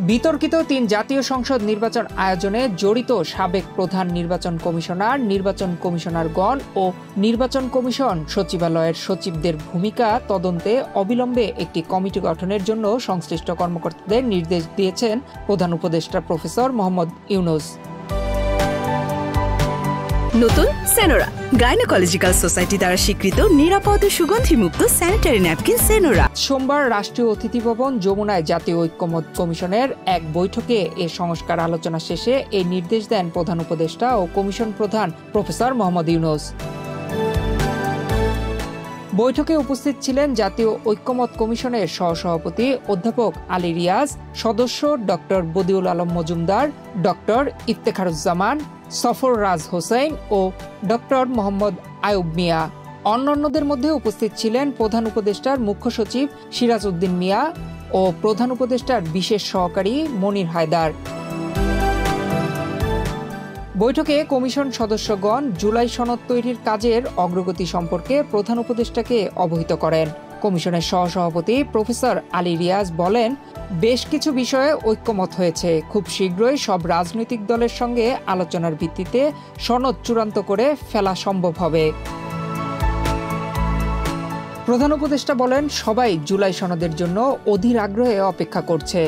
বিতর্কিত ৩ জাতীয় সংসদ নির্বাচন আয়োজনে জড়িত সাবেক প্রধান নির্বাচন কমিশনার, নির্বাচন কমিশনারগণ ও নির্বাচন কমিশন সচিবালয়ের সচিবদের ভূমিকা তদন্তে অবিলম্বে একটি কমিটি গঠনের জন্য সংশ্লিষ্ট কর্মকর্তাদের নির্দেশ দিয়েছেন প্রধান উপদেষ্টা প্রফেসর মোহাম্মদ ইউনূস। নতুন সেনোরা, গাইনোকোলজিক্যাল সোসাইটি দ্বারা স্বীকৃত নিরাপদ ও সুগন্ধিমুক্ত স্যানিটারি ন্যাপকিন সেনোরা। সোমবার রাষ্ট্রীয় অতিথি ভবন যমুনায় জাতীয় ঐক্যমত্য কমিশনের এক বৈঠকে এ সংস্কার আলোচনা শেষে এই নির্দেশ দেন প্রধান উপদেষ্টা ও কমিশন প্রধান প্রফেসর মোহাম্মদ ইউনূস। বৈঠকে উপস্থিত ছিলেন জাতীয় ঐক্যমত্য কমিশনের সহসভাপতি অধ্যাপক আলী রিয়াজ, সদস্য ডক্টর বদিউল আলম মজুমদার, ডক্টর ইফতেখারুজ্জামান, সফররাজ হোসেন ও ডক্টর মোহাম্মদ আয়ুব মিয়া। অন্যান্যদের মধ্যে উপস্থিত ছিলেন প্রধান উপদেষ্টার মুখ্য সচিব সিরাজ উদ্দিন মিয়া ও প্রধান উপদেষ্টার বিশেষ সহকারী মনির হায়দার। বৈঠকে কমিশন সদস্যগণ জুলাই সনদ তৈরির কাজের অগ্রগতি সম্পর্কে প্রধান উপদেষ্টাকে অবহিত করেন। কমিশনের সহসভাপতি প্রফেসর আলী রিয়াজ বলেন, বেশ কিছু বিষয়ে ঐক্যমত হয়েছে। খুব শীঘ্রই সব রাজনৈতিক দলের সঙ্গে আলোচনার ভিত্তিতে সনদ চূড়ান্ত করে ফেলা সম্ভব হবে। প্রধান উপদেষ্টা বলেন, সবাই জুলাই সনদের জন্য অধীর আগ্রহে অপেক্ষা করছে।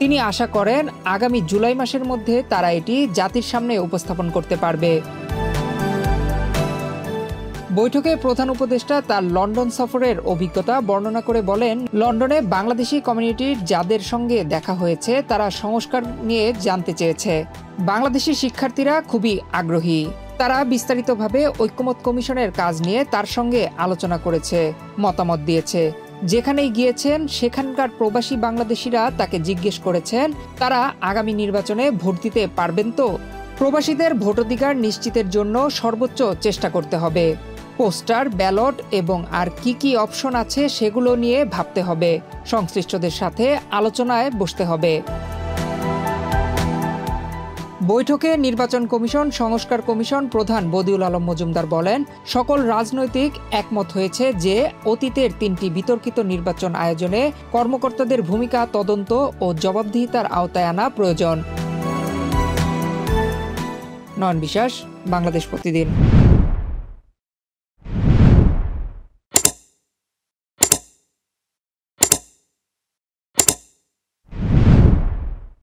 তিনি আশা করেন আগামী জুলাই মাসের মধ্যে তারা এটি জাতির সামনে উপস্থাপন করতে পারবে। বৈঠকে প্রধান উপদেষ্টা তার লন্ডন সফরের অভিজ্ঞতা বর্ণনা করে বলেন, লন্ডনে বাংলাদেশি কমিউনিটির যাদের সঙ্গে দেখা হয়েছে তারা সংস্কার নিয়ে জানতে চেয়েছে। বাংলাদেশি শিক্ষার্থীরা খুবই আগ্রহী। তারা বিস্তারিতভাবে ঐক্যমত্য কমিশনের কাজ নিয়ে তার সঙ্গে আলোচনা করেছে, মতামত দিয়েছে। যেখানেই গিয়েছেন সেখানকার প্রবাসী বাংলাদেশিরা তাকে জিজ্ঞেস করেছেন তারা আগামী নির্বাচনে ভোট দিতে পারবেন তো। প্রবাসীদের ভোটাধিকার নিশ্চিতের জন্য সর্বোচ্চ চেষ্টা করতে হবে। পোস্টার, ব্যালট এবং আর কি অপশন আছে সেগুলো নিয়ে ভাবতে হবে। সংশ্লিষ্টদের সাথে আলোচনায় বসতে হবে। বৈঠকে নির্বাচন কমিশন সংস্কার কমিশন প্রধান বদিউল আলম মজুমদার বলেন, সকল রাজনৈতিক একমত হয়েছে যে অতীতের 3টি বিতর্কিত নির্বাচন আয়োজনে কর্মকর্তাদের ভূমিকা তদন্ত ও জবাবদিহিতার আওতায় আনা প্রয়োজন। নয়ন বিশ্বাস, বাংলাদেশ প্রতিদিন।